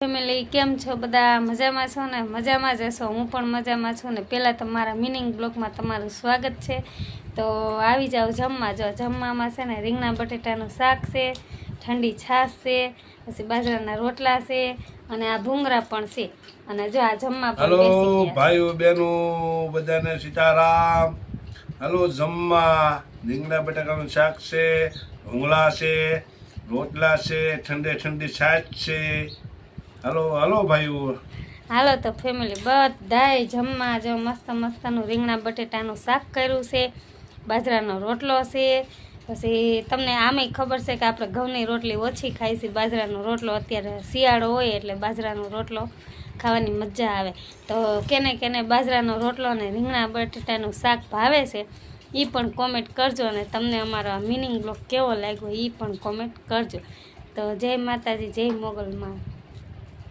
Family કેમ છો? બધા મજામાં છો ને? મજામાં જ હશો. હું પણ મજામાં છું ને. પહેલાં તો મારા મિનિંગ બ્લોગમાં તમારું સ્વાગત છે. તો આવી જાઓ જમવા. જો જમવામાં છે ને રીંગણા બટેટાનું શાક છે, ઠંડી છાશ છે, પછી બાજરાના રોટલા છે અને આ ભૂંગળા પણ છે. અને જો આ જમવા પણ બેસી ગયા. હેલો ભાઈઓ બહેનો બધાને સીતારામ. હાલો જમવા. રીંગણા બટાકાનું શાક છે, ભૂંગળા છે, રોટલા છે, ઠંડી છાશ છે. હાલો હાલો ભાઈઓ. હાલો તો ફેમિલી બધાય જમવા. જો મસ્તનું રીંગણા બટેટાનું શાક કર્યું છે, બાજરાનો રોટલો છે. પછી તમને આમેય ખબર છે કે આપણે ઘઉંની રોટલી ઓછી ખાઈ છે. બાજરાનો રોટલો અત્યારે શિયાળો હોય એટલે બાજરાનો રોટલો ખાવાની મજા આવે. તો કેને બાજરાનો રોટલો અને રીંગણા બટેટાનું શાક ભાવે છે એ પણ કોમેન્ટ કરજો. અને તમને અમારો આ મિનિંગ બ્લોગ કેવો લાગ્યો એ પણ કોમેન્ટ કરજો. તો જય માતાજી, જય મોગલમાં.